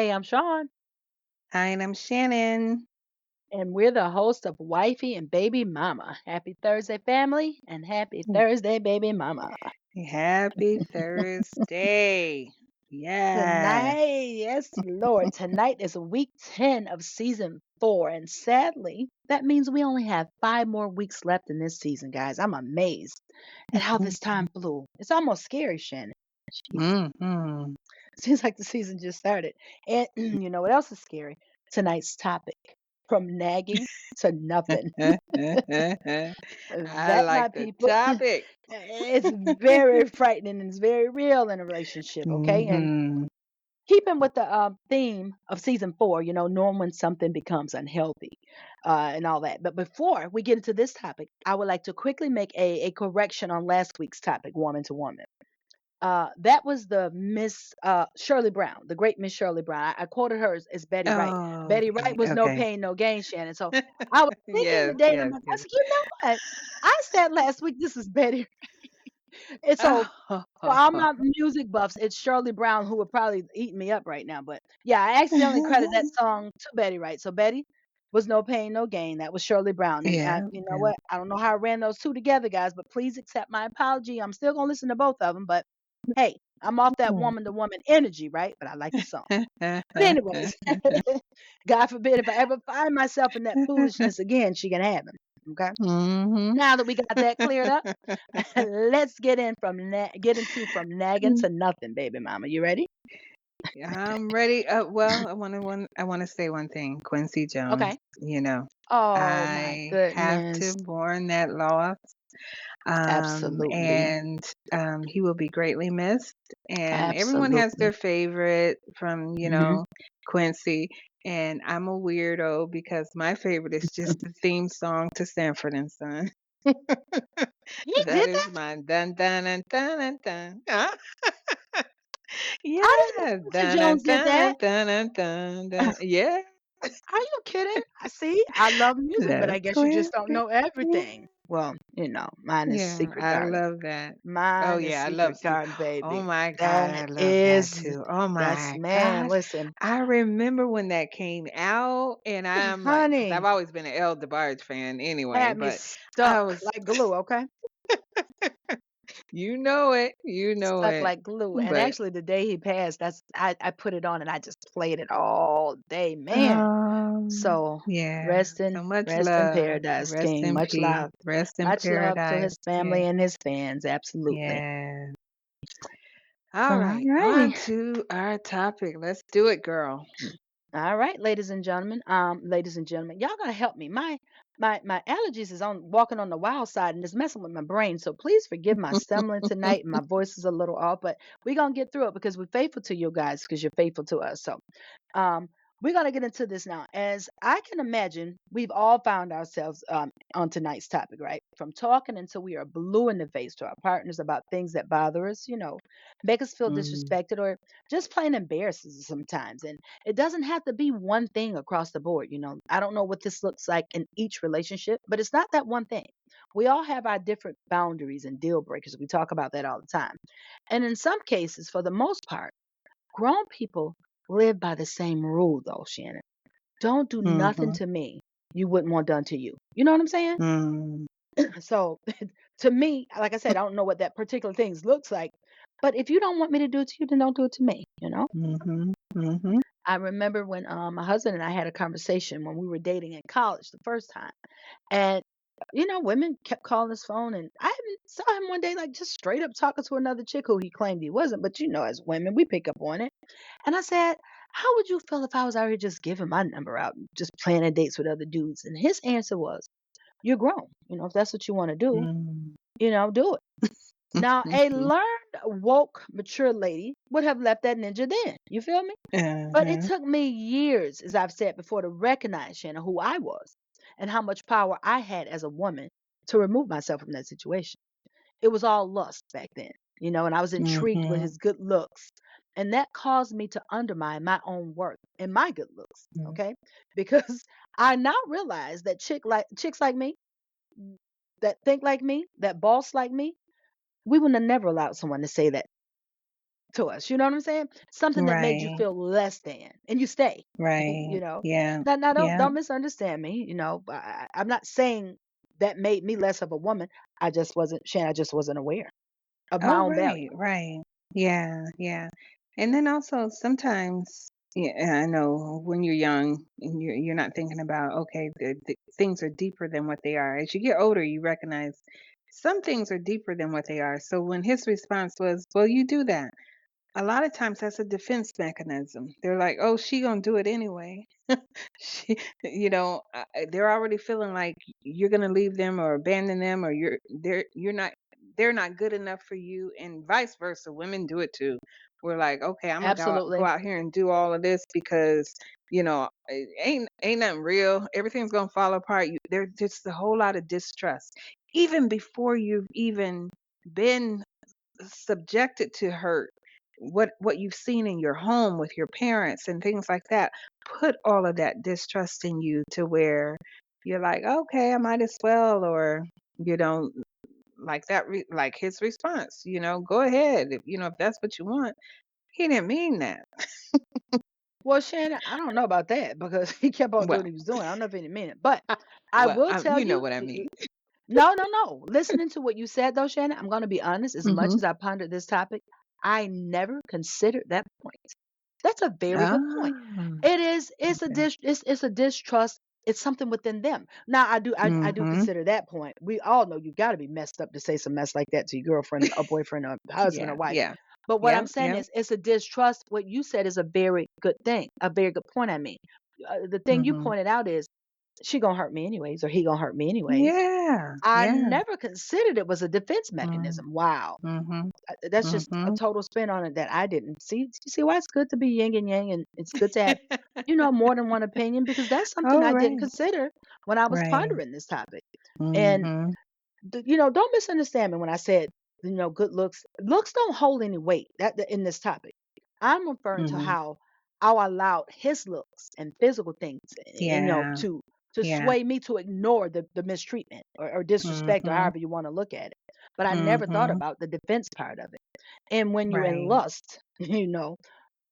Hey, I'm Sean, Hi, and I'm Shannon. and we're the host of Wifey and Baby Mama. Happy Thursday, family, and happy Thursday, baby mama. Happy Thursday. Yes. Tonight, yes, Lord, tonight is week 10 of season 4, and sadly, that means we only have 5 more weeks left in this season, guys. I'm amazed at how this time flew. It's almost scary, Shannon. Jeez. Mm-hmm. Seems like the season just started. And you know what else is scary? Tonight's topic from nagging to nothing. I That, my like the people, topic. it's very frightening and it's very real in a relationship, okay? And Mm-hmm. keeping with the theme of season 4, knowing when something becomes unhealthy and all that. But before we get into this topic, I would like to quickly make a correction on last week's topic, woman to woman. That was the Miss Shirley Brown, the great Miss Shirley Brown. I quoted her as Betty Wright. Oh, Betty Wright okay. was no Okay. pain, no gain, Shannon. So I was thinking Yes, today, and I'm yes, like, I yes. said, you know what? I said last week this is Betty. And so Oh, for all my music buffs, it's Shirley Brown who would probably eat me up right now. But yeah, I accidentally credited that song to Betty Wright. So Betty was no pain, no gain. That was Shirley Brown. And yeah, you know yeah. what? I don't know how I ran those two together, guys, but please accept my apology. I'm still gonna listen to both of them, but hey, I'm off that woman to woman energy, right? But I like the song. But anyways, God forbid if I ever find myself in that foolishness again, she can have him. Okay. Mm-hmm. Now that we got that cleared up, let's get into from nagging to nothing, baby mama. You ready? I'm ready. Well, I want to say one thing. Quincy Jones, Okay. you know, Oh my I have to goodness. mourn that loss. Absolutely. And he will be greatly missed. And everyone has Absolutely. their favorite from, Hmm. Quincy. And I'm a weirdo because my favorite is just the theme song to Sanford and Son. He That did is that? mine. Dun dun dun dun dun dun. I didn't know Yeah. Quincy Dun dun Jones did dun that. dun dun dun dun. Yeah. Are you kidding? I see. I love music, but That's I guess you just don't Quincy. know everything. Well, mine is Yeah, Secret I Garden. love that. Oh Mine is yeah, I love Secret Steve. Garden, Oh baby. my God, That I love that is, too. Oh that's my man. gosh. Listen, I remember when that came out and I'm like, because I've honey, always been an El DeBarge fan anyway, had me but I stuck was, like glue. Okay. you know Stuck it. like glue. And But actually, the day he passed, I put it on and I just played it all day, man. um, So yeah, so much rest in love. paradise, Rest King. in peace. Rest in Much love to paradise. his family Yeah. and his fans. Absolutely. Yeah. All All right, on righty. to our topic. Let's do it, girl. All right, ladies and gentlemen, y'all gotta help me. My allergies is on walking on the wild side and it's messing with my brain. So please forgive my stumbling tonight. My voice is a little off, but we're gonna get through it because we're faithful to you guys because you're faithful to us. So um, we're going to get into this now. As I can imagine, we've all found ourselves on tonight's topic, right? From talking until we are blue in the face to our partners about things that bother us, make us feel Mm, disrespected or just plain embarrass us sometimes. And it doesn't have to be one thing across the board. I don't know what this looks like in each relationship, but it's not that one thing. We all have our different boundaries and deal breakers. We talk about that all the time. And in some cases, for the most part, grown people live by the same rule, though, Shannon. Don't do nothing mhm, to me you wouldn't want done to you. You know what I'm saying? mm, So, to me, like I said, I don't know what that particular thing looks like. But if you don't want me to do it to you, then don't do it to me. mhm, mhm, I remember when my husband and I had a conversation when we were dating in college the first time. And women kept calling his phone, and I even saw him one day, like just straight up talking to another chick who he claimed he wasn't. But as women, we pick up on it. And I said, "How would you feel if I was out here just giving my number out, and just planning dates with other dudes?" And his answer was, "You're grown. If that's what you want to do, mm. do it." Now, a learned, woke, mature lady would have left that ninja then. You feel me? But it Uh-huh, took me years, as I've said before, to recognize, Shannon, who I was and how much power I had as a woman to remove myself from that situation. It was all lust back then, and I was intrigued with mhm, his good looks. And that caused me to undermine my own worth and my good looks, mm, okay? Because I now realize that chicks like me, that think like me, that boss like me, we would have never allowed someone to say that to us. You know what I'm saying? Something that made you Right. feel less than, and you stay. Right. You know. Yeah. Now Yeah. don't misunderstand me. I'm not saying that made me less of a woman. I just wasn't, Shan. I just wasn't aware of my Oh, own value. right, right. Yeah, yeah. And then also sometimes, yeah, I know when you're young and you're not thinking about, okay, the things are deeper than what they are. As you get older, you recognize some things are deeper than what they are. So when his response was, "Well, you do that." A lot of times that's a defense mechanism. They're like, "Oh, she gonna do it anyway." She, they're already feeling like you're gonna leave them or abandon them, or you're not they're not good enough for you, and vice versa. Women do it too. We're like, okay, I'm gonna go Absolutely. out here and do all of this because it ain't nothing real. Everything's gonna fall apart. There's just a whole lot of distrust, even before you've even been subjected to hurt, what you've seen in your home with your parents and things like that, put all of that distrust in you to where you're like, okay, I might as well, or you know like like his response, go ahead, if that's what you want. He didn't mean that. Well, Shannon, I don't know about that because he kept on doing Well, what he was doing. I don't know if he didn't mean it, but I well, will tell you know you. what I mean. No, no, no. Listening to what you said though, Shannon, I'm gonna be honest, as much Mhm. as I pondered this topic, I never considered that point. That's a very good point. Ah, It is it's a okay. it's a distrust. It's something within them. Now I do Mhm. consider that point. We all know you gotta be messed up to say some mess like that to your girlfriend or boyfriend or husband or Yeah, wife. yeah. But what I'm Yep, saying yep. is it's a distrust. What you said is a very good thing, a very good point I mean. The thing you Mhm. pointed out is she gonna hurt me anyways, or he gonna hurt me anyways. Yeah, I yeah. never considered it was a defense Mm, mechanism. Wow. mhm. That's just a Mhm. total spin on it that I didn't see. You see why it's good to be yin and yang, and it's good to have, more than one opinion because that's something All I didn't right. consider when I was Right. pondering this topic. And Mhm. don't misunderstand me when I said, good looks. Looks don't hold any weight in this topic. I'm referring to Mhm. how I allowed his looks and physical things, Yeah. to Yeah. sway me to ignore the mistreatment or disrespect or Mhm. however you want to look at it. But I never thought Mhm. about the defense part of it. And when you in Right. lust,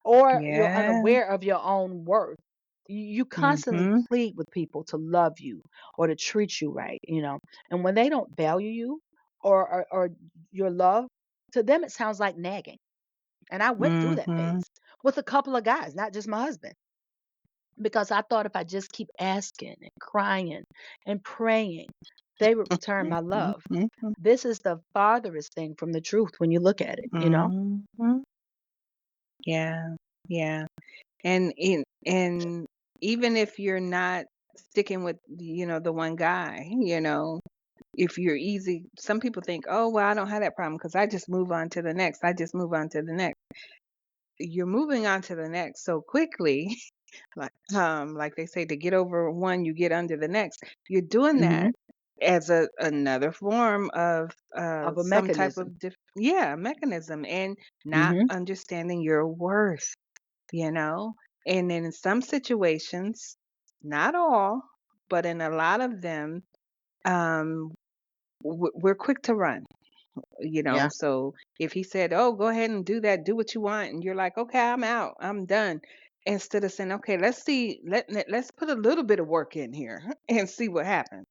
or you're Yeah. unaware of your own worth, you constantly Mhm. plead with people to love you or to treat you right. And when they don't value you or your love, to them it sounds like nagging. And I went through that Mhm. phase with a couple of guys, not just my husband, because I thought if I just keep asking and crying and praying, they would return my love. Mhm. This is the farthest thing from the truth when you look at it. Mhm. Yeah. Yeah. And even if you're not sticking with, the one guy, if you're easy, some people think, "Oh, well, I don't have that problem because I just move on to the next. I just move on to the next." You're moving on to the next so quickly, like they say, to get over one, you get under the next. You're doing Hmm. that as another form of Of a some type mechanism. of yeah, mechanism, and not Hmm. understanding your worth, you know. And then in some situations, not all, but in a lot of them, um, we're quick to run. Yeah. So if he said, "Oh, go ahead and do that, do what you want," and you're like, "Okay, I'm out, I'm done," instead of saying, "Okay, let's see, let's put a little bit of work in here and see what happens."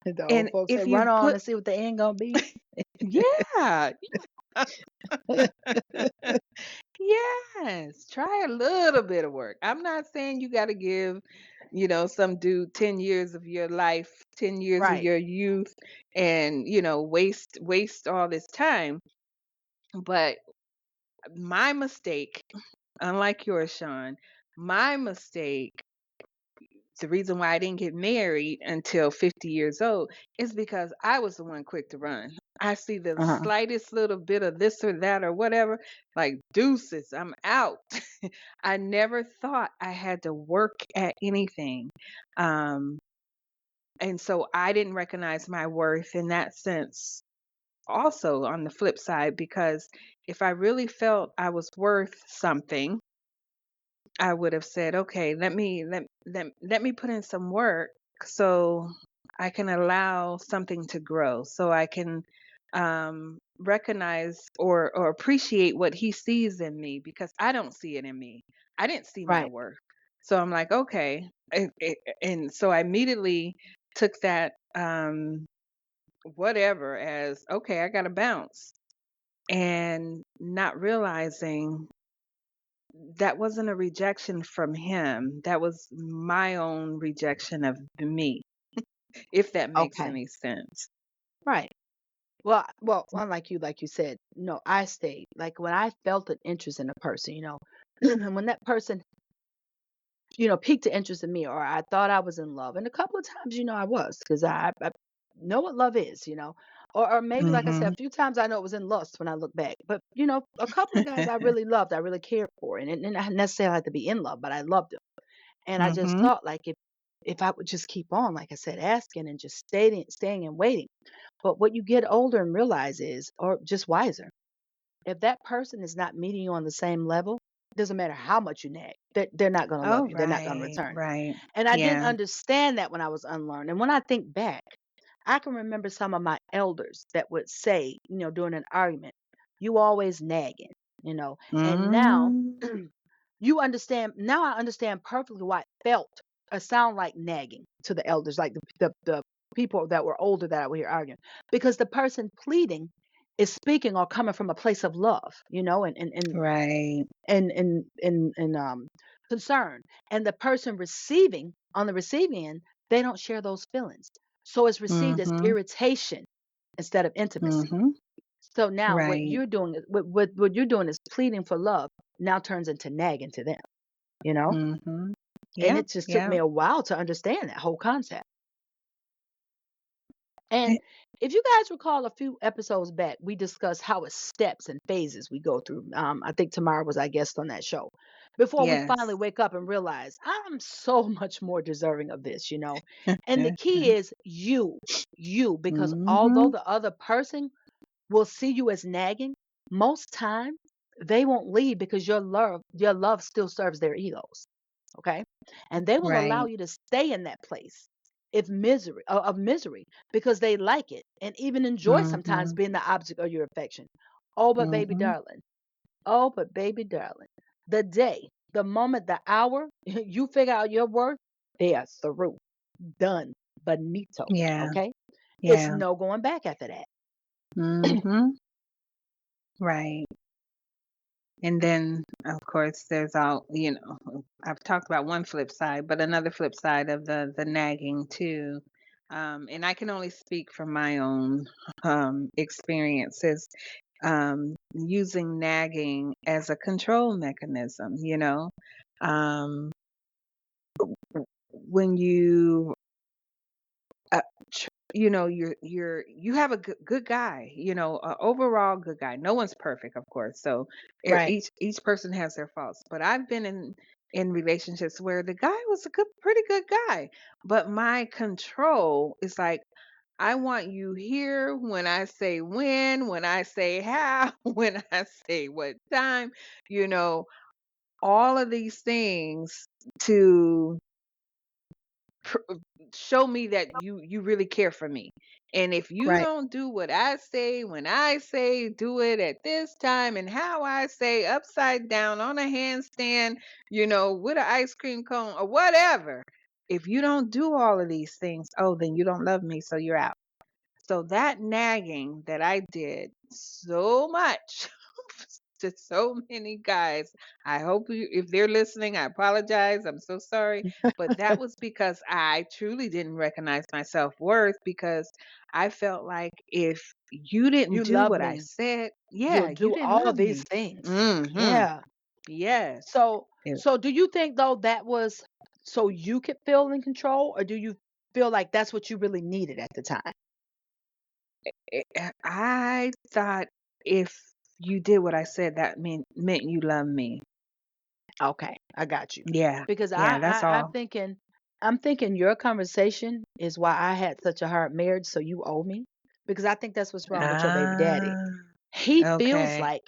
The old And folks say, if run you on put, and see what the end gonna be. yeah, yes, try a little bit of work. I'm not saying you got to give, some dude 10 years of your life, 10 years of Right. your youth, and waste all this time. But my mistake, unlike yours, Sean, my mistake, the reason why I didn't get married until 50 years old is because I was the one quick to run. I see the Uh-huh. slightest little bit of this or that or whatever, like deuces, I'm out. I never thought I had to work at anything. Um, and so I didn't recognize my worth in that sense also on the flip side, because if I really felt I was worth something, I would have said, "Okay, let me put in some work so I can allow something to grow, so I can recognize or appreciate what he sees in me because I don't see it in me. I didn't see my Right. worth. So I'm like, okay. And so I immediately took that whatever as okay, I got to bounce and not realizing that wasn't a rejection from him. That was my own rejection of me, if that makes Okay. any sense. Right. Well, like you said, no, I stayed. Like when I felt an interest in a person, and when that person, piqued an interest in me, or I thought I was in love, and a couple of times, I was, because I know what love is, or maybe like I said, Mhm. a few times I know it was in lust when I look back. But a couple of guys I really loved, I really cared for, and I necessarily had to be in love, but I loved them, and I just Mhm. thought like if I would just keep on, like I said, asking and just staying and waiting. But what you get older and realize is, or just wiser, if that person is not meeting you on the same level, doesn't matter how much you nag, they're not going to love Oh, you. They're not going to right, return. right. And I didn't Yeah. understand that when I was unlearned. And when I think back, I can remember some of my elders that would say, during an argument, you always nagging, and now Mm. you understand. Now I understand perfectly why it felt a sound like nagging to the elders, like the people that were older that I would hear arguing, because the person pleading is speaking or coming from a place of love, Right. and concern, and the person receiving on the receiving end, they don't share those feelings, so it's received as Mhm. irritation instead of intimacy. Mhm. So now what Right. you're doing is what you're doing is pleading for love now turns into nagging to them, you know Mhm. and Yep, it just took me yep. a while to understand that whole concept. And Eh, if you guys recall a few episodes back, we discussed how it's steps and phases we go through. I think Tamara was our guest on that show. Before we finally yes. wake up and realize I'm so much more deserving of this. And the key is you, because although Mhm. the other person will see you as nagging, most time they won't leave because your love still serves their egos. Okay. And they will allow Right. you to stay in that place of misery because they like it and even enjoy sometimes Mhm. being the object of your affection. Oh, but baby Mhm. darling. Oh, but baby darling. The day, the moment, the hour you figure out your worth, they are through. Done. Bonito. Yeah. Okay. It's Yeah. no going back after that. Mhm. Right. And then, of course, there's all, I've talked about one flip side, but another flip side of the nagging too. And I can only speak from my own experiences using nagging as a control mechanism, Um, when you uh, you have a good guy, overall good guy. No one's perfect, of course. So Right. each person has their faults. But I've been in relationships where the guy was a pretty good guy, but my control is like I want you here when I say when I say how, when I say what time, you know, all of these things to pr- show me that you really care for me. And if you Right. don't do what I say when I say do it at this time and how I say upside down on a handstand, with an ice cream cone or whatever, if you don't do all of these things, oh, then you don't love me, so you're out. So that nagging that I did so much to so many guys. I hope if they're listening, I apologize. I'm so sorry. But that was because I truly didn't recognize my self worth because I felt like if you didn't You do love what I me. said, You'll yeah, you do didn't all love these me. things. Mm-hmm. Yeah. Yes. So It, so do you think though that was so you could feel in control, or do you feel like that's what you really needed at the time? I thought if you did what I said, that meant you love me. Okay, I got you. Yeah. Because Yeah, that's all. I'm thinking your conversation is why I had such a hard marriage, so you owe me. Because I think that's what's wrong with your baby daddy. Ah, He feels okay. like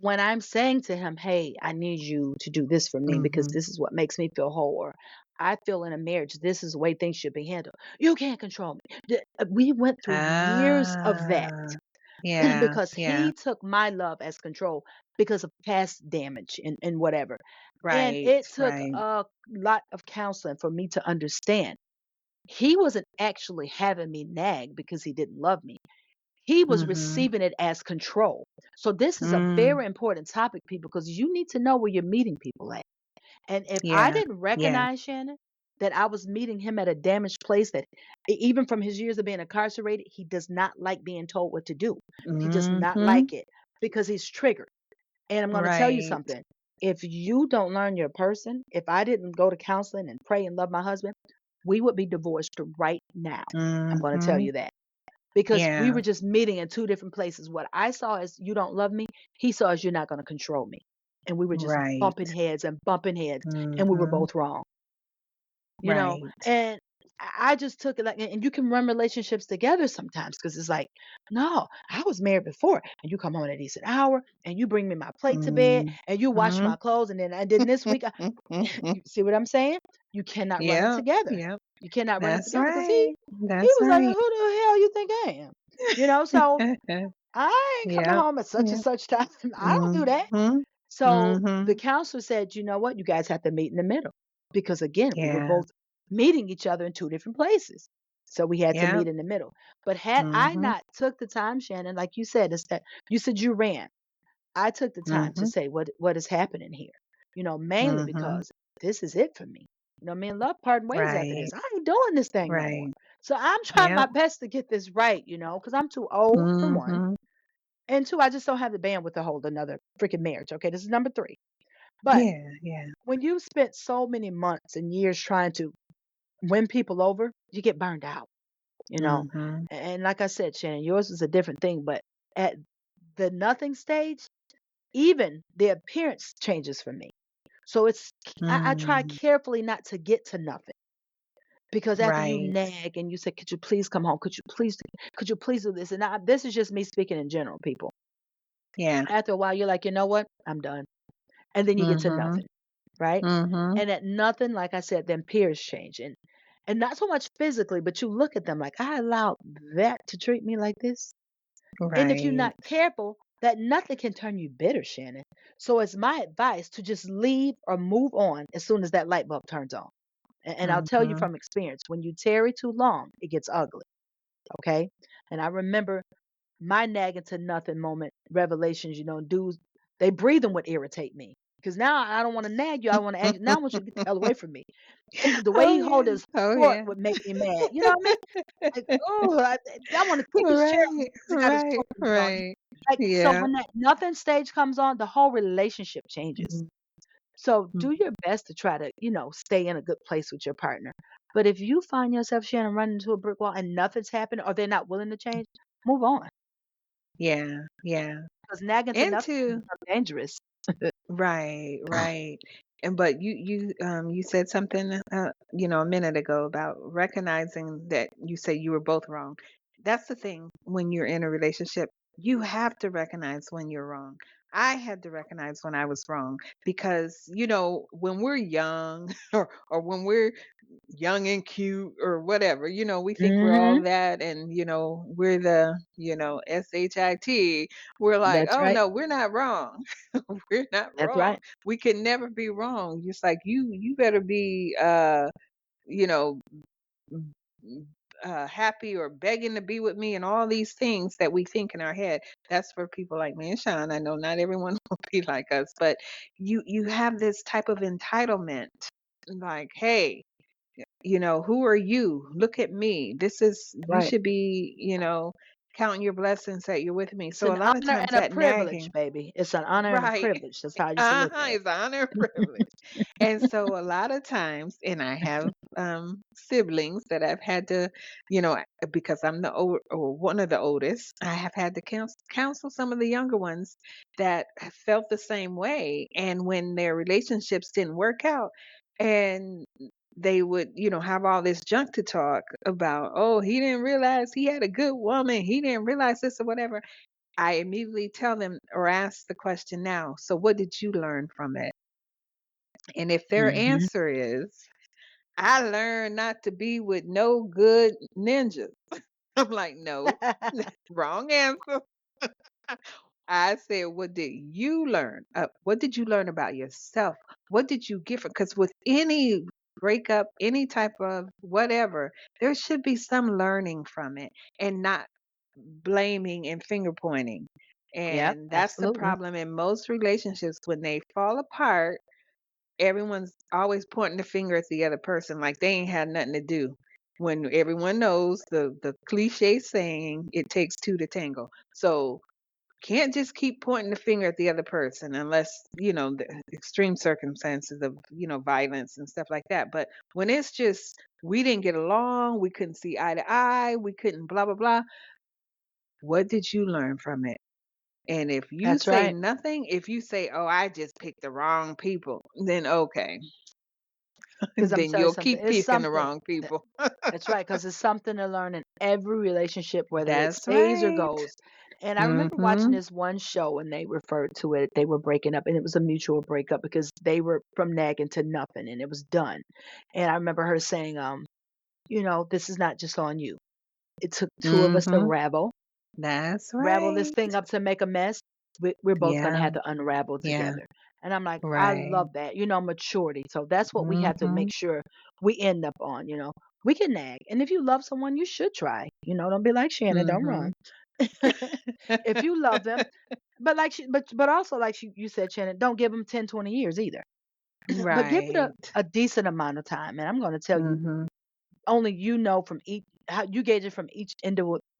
when I'm saying to him, "Hey, I need you to do this for me because Mhm. this is what makes me feel whole," or I feel in a marriage, this is the way things should be handled. You can't control me. We went through years of that. Ah, Yeah, because yeah. he took my love as control because of past damage and whatever. And Right, it took right. a lot of counseling for me to understand. He wasn't actually having me nag because he didn't love me. He was Mhm. receiving it as control. So this is a Mm. very important topic, people, because you need to know where you're meeting people at. And if I Yeah, didn't yeah. recognize Shannon, that I was meeting him at a damaged place, that even from his years of being incarcerated, he does not like being told what to do. He does not Mhm. like it because he's triggered. And I'm going to tell you Right. something. If you don't learn your person, if I didn't go to counseling and pray and love my husband, we would be divorced right now. I'm going to tell Mhm. you that because we Yeah. were just meeting in two different places. What I saw as you don't love me, he saw as you're not going to control me. And we were just Right. bumping heads, and we were Mhm. both wrong, you know? Right. And I just took it like, and you can run relationships together sometimes because it's like, no, I was married before, and you come home at a decent hour, and you bring me my plate to bed, and you wash Mhm. my clothes, and then this week, you see what I'm saying? You cannot run it Yep, together. yep. You cannot run it That's together because he right. he That's was like, who right. the hell you think I am? So I ain't coming Yep, home at such and yep. such time. I don't do that. Mhm. So the Mhm. counselor said, you know what? You guys have to meet in the middle because again, we were Yeah. both meeting each other in two different places. So we had to Yep. meet in the middle. But had I Mhm. not took the time, Shannon, like you said, is that you said you ran. I took the time to Mhm. say what is happening here. Mainly Mhm. because this is it for me. Me and love parting ways after Right. this. I ain't doing this thing no more. Right. So I'm trying Yep. my best to get this right, because I'm too old for one. Mhm. And two, I just don't have the bandwidth to hold another freaking marriage. Okay, this is number three. But Yeah, yeah. when you spent so many months and years trying to win people over, you get burned out, you know. Mhm. And like I said, Shannon, yours is a different thing. But at the nothing stage, even the appearance changes for me. So I try Mm. carefully not to get to nothing. Because after you Right. nag and you say, could you please come home? Could you please do this? And this is just me speaking in general, people. Yeah. After a while, you're like, you know what? I'm done. And then you get to Mhm. nothing, right? Mhm. And at nothing, like I said, then peers change. And not so much physically, but you look at them like, I allowed that to treat me like this. And if you're Right. not careful, that nothing can turn you bitter, Shannon. So it's my advice to just leave or move on as soon as that light bulb turns on. And I'll tell you Mhm. from experience, when you tarry too long, it gets ugly. Okay. And I remember my nagging to nothing moment revelations, dudes, they breathing would irritate me. Because now I don't want to nag you. I want to act. Now I want you to get the hell away from me. And the way Oh, he hold yeah. his Oh, fork yeah. would make me mad. You know what I mean? Like, oh, I want to kick his chair Right. because he got his Right. fork in his mouth. Right. Like, so Yeah. when that nothing stage comes on, the whole relationship changes. Mhm. So do Mhm. your best to try to, stay in a good place with your partner. But if you find yourself, Shannon, running into a brick wall and nothing's happening or they're not willing to change, move on. Yeah. Yeah. Because nagging to And nothing can to become dangerous. right, right. And but you said something a minute ago about recognizing that you say you were both wrong. That's the thing when you're in a relationship, you have to recognize when you're wrong. I had to recognize when I was wrong because when we're young or when we're young and cute or whatever, we think we're all Hmm. that and we're the, SHIT. We're like, That's "Oh right. no, we're not wrong." We're not That's wrong. right. We can never be wrong. Just like you better be you know, m- happy or begging to be with me and all these things that we think in our head. That's for people like me and Sean. I know not everyone will be like us, but you have this type of entitlement. Like, hey, who are you? Look at me. You Right. should be, counting your blessings that you're with me. It's So a an lot of honor times and a that privilege, nagging, baby. It's an honor and a right. privilege. That's how you should look Uh-huh, at it's an honor and privilege. And so a lot of times, and I have siblings that I've had to, because I'm the old or one of the oldest, I have had to counsel some of the younger ones that have felt the same way. And when their relationships didn't work out, and they would, have all this junk to talk about, oh, he didn't realize he had a good woman. He didn't realize this or whatever. I immediately tell them or ask the question now, so what did you learn from it? And if their it. answer is, I learned not to be with no good ninjas. I'm like, no, Hmm. wrong answer. I said, "What did you learn? What did you learn about yourself? What did you get from?" Because with any breakup, any type of whatever, there should be some learning from it and not blaming and finger pointing. Yep, And that's the absolutely. problem in most relationships when they fall apart. Everyone's always pointing the finger at the other person like they ain't had nothing to do. When everyone knows the cliche saying, "It takes two to tango." So can't just keep pointing the finger at the other person unless, the extreme circumstances of, violence and stuff like that. But when it's just we didn't get along, we couldn't see eye to eye, we couldn't blah blah blah, what did you learn from it? And if you That's say right. nothing, if you say, "Oh, I just picked the wrong people," then okay, Because I'm then telling you you'll something. keep It's picking the something. wrong people. That's right, because it's something to learn in every relationship, whether it That's stays or right. goes. And I remember watching Mhm. this one show and they referred to it, they were breaking up and it was a mutual breakup because they were from nagging to nothing and it was done. And I remember her saying, this is not just on you. It took two of us to Mhm. That's ravel this right. thing up to make a mess. We're both going to Yeah. have to unravel Yeah. together. And I'm like, I Right. love that, maturity. So that's what we have to make Mhm. sure we end up on. We can nag. And if you love someone, you should try. Don't be like Shannon, don't run. Mhm. If you love them, but but also like you said, Shannon, don't give them 10, 20 years either. But give it a, Right. a decent amount of time. And I'm going to tell you, Mhm. only from each how you gauge it from each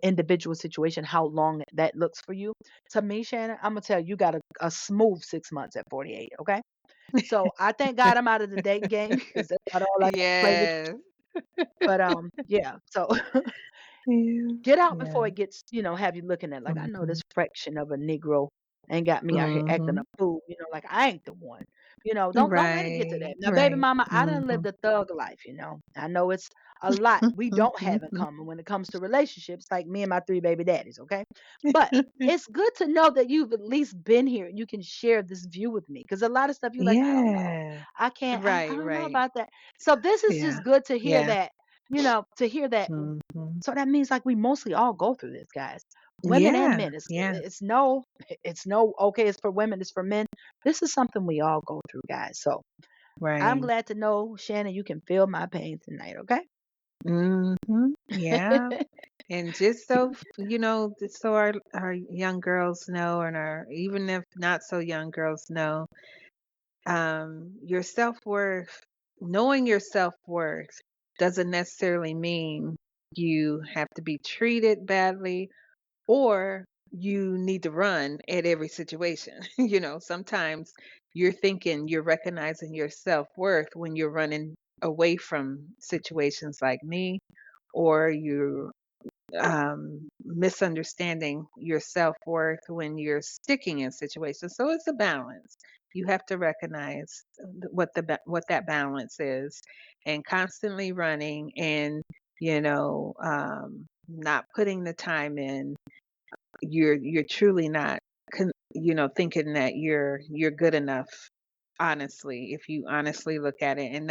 individual situation how long that looks for you. To me, Shannon, I'm gonna tell you, you got a smooth 6 months at 48. Okay, so I thank God I'm out of the dating game because that's not all I got to play with. Yes. But yeah, so Yeah. get out before Yeah. it gets, have you looking at like, I know Mhm. this fraction of a Negro and got me out here acting a Mhm. fool, like I ain't the one. Don't let it get to that. Right. Now, baby Right. mama, I done lived Mhm. a thug life. I know it's a lot we don't have in common when it comes to relationships, like me and my three baby daddies, okay? But it's good to know that you've at least been here and you can share this view with me. Because a lot of stuff you're like, I don't know. Yeah. I can't, I Right, don't know right. about that. So this is Yeah. just good to hear Yeah. that, to hear that Mhm. so that means like we mostly all go through this, guys. Women and Yeah. men. It's Yeah. it's no it's no okay, it's for women, it's for men. This is something we all go through, guys. So I'm Right. glad to know, Shannon, you can feel my pain tonight, okay? Mhm. Yeah. And just so so our young girls know, and our even if not so young girls know, your self-worth, knowing your self-worth doesn't necessarily mean you have to be treated badly or you need to run at every situation. Sometimes you're recognizing your self-worth when you're running away from situations like me, or you're misunderstanding your self-worth when you're sticking in situations. So it's a balance. You have to recognize what that balance is, and constantly running and not putting the time in. You're truly not thinking that you're good enough, honestly, if you honestly look at it. And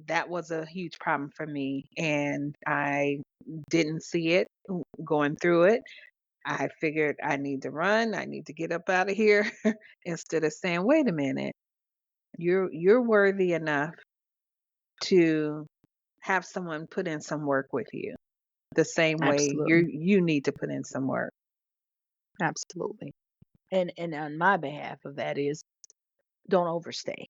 that was a huge problem for me, and I didn't see it going through it. I figured I need to run, I need to get up out of here instead of saying, "Wait a minute, you're worthy enough to have someone put in some work with you the same way Absolutely. you need to put in some work." Absolutely. And on my behalf of that is don't overstay.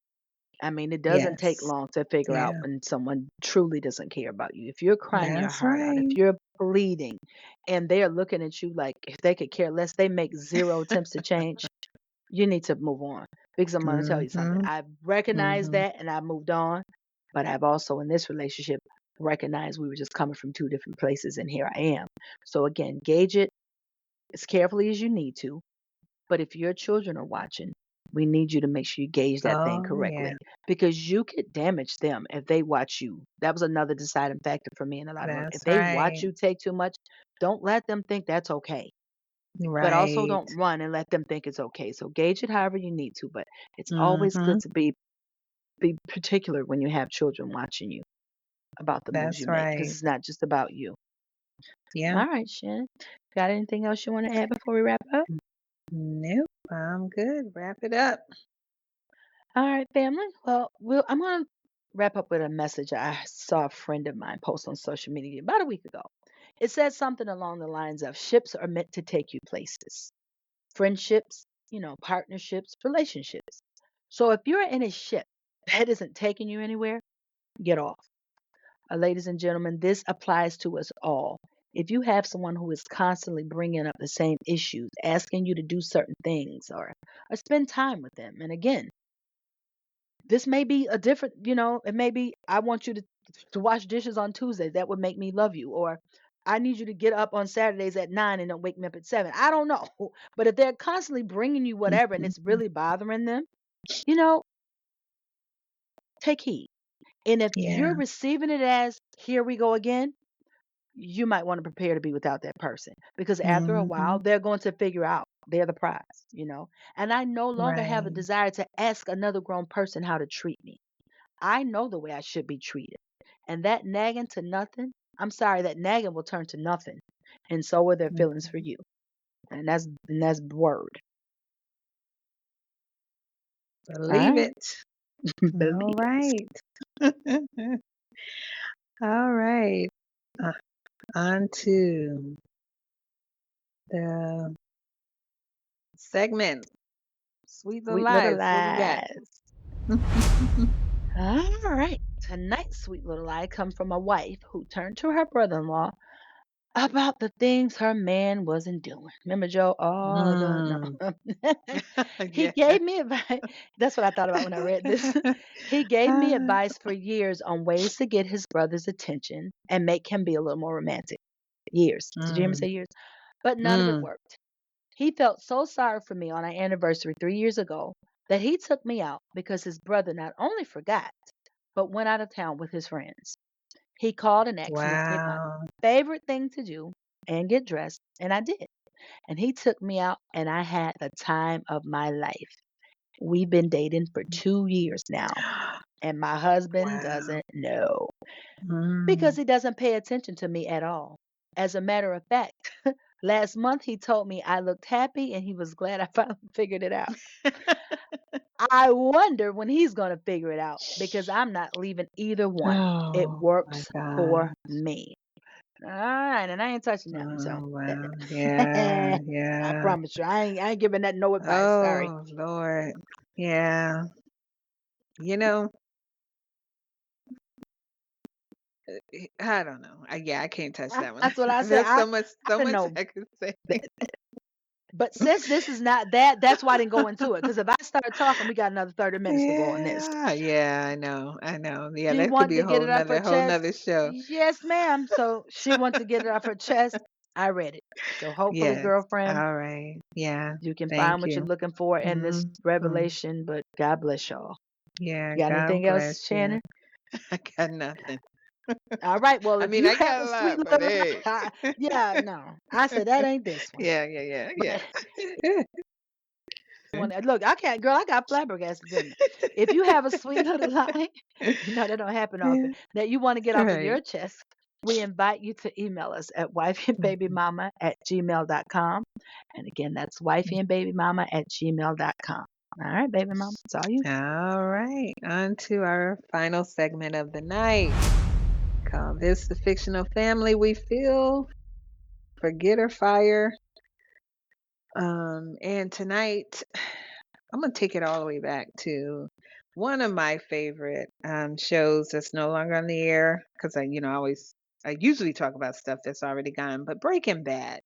I mean, it doesn't take Yes. long to figure out Yeah. when someone truly doesn't care about you. If you're crying your That's heart out, if right. you're bleeding and they're looking at you like if they could care less, they make zero attempts to change, you need to move on. Because I'm going to tell you something. Mhm. I've recognized Mhm. that and I've moved on, but I've also in this relationship recognized we were just coming from two different places and here I am. So again, gauge it as carefully as you need to. But if your children are watching, we need you to make sure you gauge that thing Oh, yeah. correctly because you could damage them if they watch you. That was another deciding factor for me in a lot of them. If That's they watch right. you take too much, don't let them think that's okay. But also Right. don't run and let them think it's okay. So gauge it however you need to, but it's always good Mhm. to be particular when you have children watching you about the moves That's you make because right. it's not just about you. Yeah. All right, Shannon. Got anything else you want to add before we wrap up? Nope, I'm good. Wrap it up. All right, family. Well, I'm going to wrap up with a message I saw a friend of mine post on social media about a week ago. It said something along the lines of ships are meant to take you places. Friendships, partnerships, relationships. So if you're in a ship that isn't taking you anywhere, get off. Ladies and gentlemen, this applies to us all. If you have someone who is constantly bringing up the same issues, asking you to do certain things or spend time with them, and again, this may be a different, it may be I want you to wash dishes on Tuesdays. That would make me love you. Or I need you to get up on Saturdays at 9 and don't wake me up at 7. I don't know. But if they're constantly bringing you whatever and it's Mhm. really bothering them, you know, take heed. And if you're Yeah. receiving it as here we go again, you might want to prepare to be without that person because after a while Mhm. they're going to figure out they're the prize. And I no longer have a Right. desire to ask another grown person how to treat me. I know the way I should be treated. And that nagging to nothing, I'm sorry, that nagging will turn to nothing. And so are their feelings for Mhm. you. And that's word. All Believe right. it. All Believe it. right. All right. Uh, on to the segment. Sweet Little Sweet little Lies. What we got? lies. All right. Tonight's sweet little lie come from a wife who turned to her brother-in-law about the things her man wasn't doing. Remember Joe? Oh, Mm. no. He Yeah. gave me advice. That's what I thought about when I read this. He gave me Ah, advice for years on ways to get his brother's attention and make him be a little more romantic. Years. Did you hear me mm, say years? But none of it mm. worked. He felt so sorry for me on our anniversary 3 years ago that he took me out because his brother not only forgot, but went out of town with his friends. He called and asked me to pick my Wow. favorite thing to do and get dressed, and I did. And he took me out, and I had the time of my life. We've been dating for 2 years now, and my husband Wow. doesn't know because Mm. he doesn't pay attention to me at all. As a matter of fact, last month he told me I looked happy and he was glad I finally figured it out. I wonder when he's going to figure it out because I'm not leaving either one. It Oh my works for God. me. All right, and I ain't touching nothing, so Oh wow. Yeah, I yeah. promise you, I ain't giving that no advice. Sorry. Oh Lord. Yeah. You know, I don't know. Yeah, I can't touch that one. That's what I said. There's so I much know. I could say. But since this is not that, that's why I didn't go into it. Because if I start talking, we got another 30 minutes to go on this. Yeah, yeah, I know, I know. Yeah, She that could wanted be to a get it off her whole chest. nother show. Yes, ma'am. So she wanted to get it off her chest. I read it. So hopefully, Yes. girlfriend, All right. Yeah. you can find Thank what you're you. looking for in this Mm. revelation. But God bless y'all. Yeah, You got God anything bless else, you. Shannon? I got nothing. All right. Well, I if mean, you I have got a a sweet lot, but little hey. lie, yeah, no, I said that ain't this one. Yeah, yeah, yeah, But yeah. look, I can't, girl. I got flabbergasted in me. If you have a sweet little lie, that don't happen often. That you want to get off of Right. your chest, we invite you to email us at wifeyandbabymama@gmail.com. And again, that's wifeyandbabymama@gmail.com. All right, baby mama, it's all you. All right. On to our final segment of the night. Call this the fictional family we feel, forget or fire. And tonight I'm gonna take it all the way back to one of my favorite shows that's no longer on the air because I usually talk about stuff that's already gone, but Breaking Bad.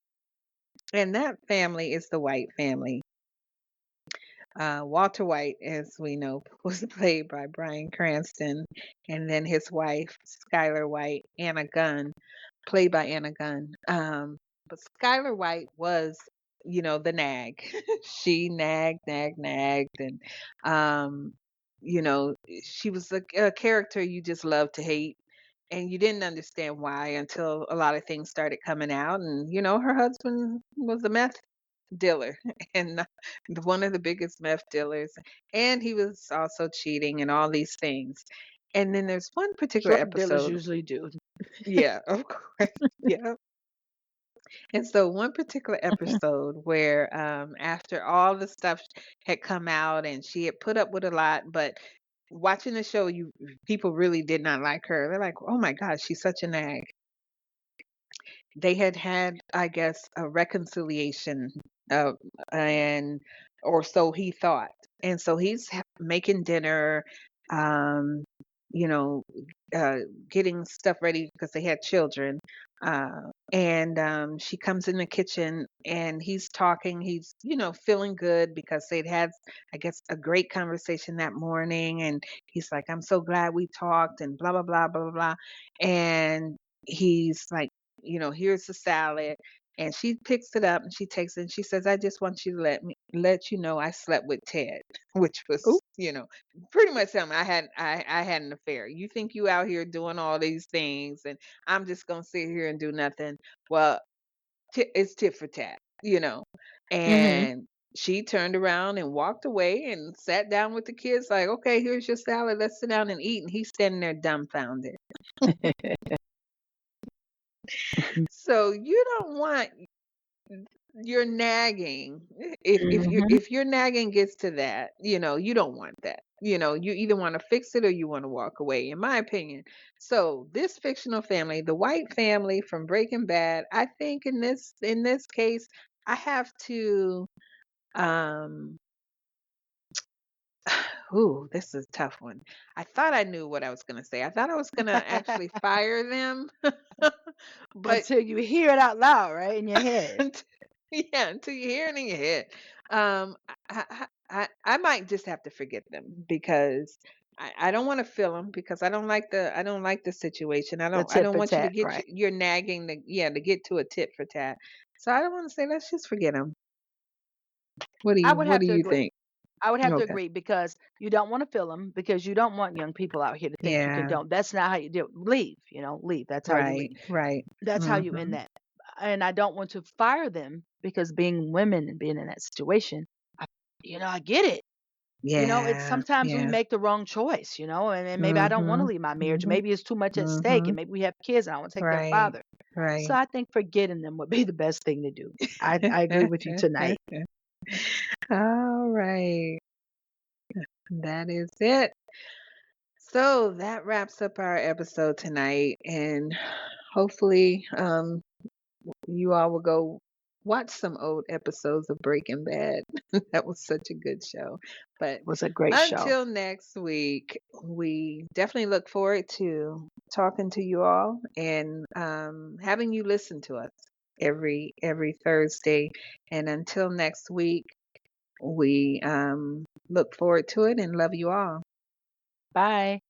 And that family is the White family. Walter White, as we know, was played by Bryan Cranston, and then his wife, Skylar White, Anna Gunn, played by Anna Gunn. But Skylar White was, the nag. She nagged, and um, you know, she was a character you just loved to hate. And you didn't understand why until a lot of things started coming out. And, her husband was a meth dealer and one of the biggest meth dealers. And he was also cheating and all these things. And then there's one particular Drug dealers episode. usually do. Yeah, of course. Yeah. And so one particular episode where after all the stuff had come out and she had put up with a lot, but watching the show, you people really did not like her. They're like, "Oh my gosh, she's such a nag." They had had, I guess, a reconciliation, uh, and or so he thought. And so he's making dinner, um, you know, uh, getting stuff ready because they had children. And she comes in the kitchen and he's talking. He's, feeling good because they'd had, I guess, a great conversation that morning. And he's like, I'm so glad we talked and blah, blah, blah, blah, blah, blah. And he's like, here's the salad. And she picks it up and she takes it and she says, I just want you to let you know I slept with Ted, which Ooh. was, pretty much something I had an affair. You think you out here doing all these things and I'm just gonna sit here and do nothing. Well, it's tit for tat. Mhm. And she turned around and walked away and sat down with the kids, like, okay, here's your salad. Let's sit down and eat. And he's standing there dumbfounded. So you don't want your nagging. Mhm. If your nagging gets to that, you don't want that. You either want to fix it or you want to walk away, in my opinion. So this fictional family, the White family from Breaking Bad, I think in this case, I have to um ooh, this is a tough one. I thought I knew what I was gonna say. I thought I was gonna actually fire them, but Until you hear it out loud, right, in your head. Unt yeah, until you hear it in your head. I might just have to forget them because I don't wanna feel them because I don't like the situation. I The don't I tit don't for want you to tat, get right. your nagging to get to a tit for tat. So I don't wanna say, "Let's just forget them." I would What have do to you agree. think? I would have to Okay. agree because you don't wanna feel them because you don't want young people out here to think you Yeah. condone. That's not how you do it. Leave, leave. That's how you leave. Right, right. That's how you end Mhm. that. And I don't want to fire them because being women and being in that situation, I I get it. It's Yeah, sometimes we yeah. make the wrong choice, and maybe I don't wanna Mhm. leave my marriage. Mhm. Maybe it's too much at stake, and Mhm. maybe we have kids and I wanna take their Right, father. So right. I think forgetting them would be the best thing to do. I agree with you tonight. All right. That is it. So that wraps up our episode tonight, and hopefully, you all will go watch some old episodes of Breaking Bad. That was such a good show. But Was a great show. until next week, we definitely look forward to talking to you all and having you listen to us every Thursday. And until next week, we look forward to it and love you all. Bye.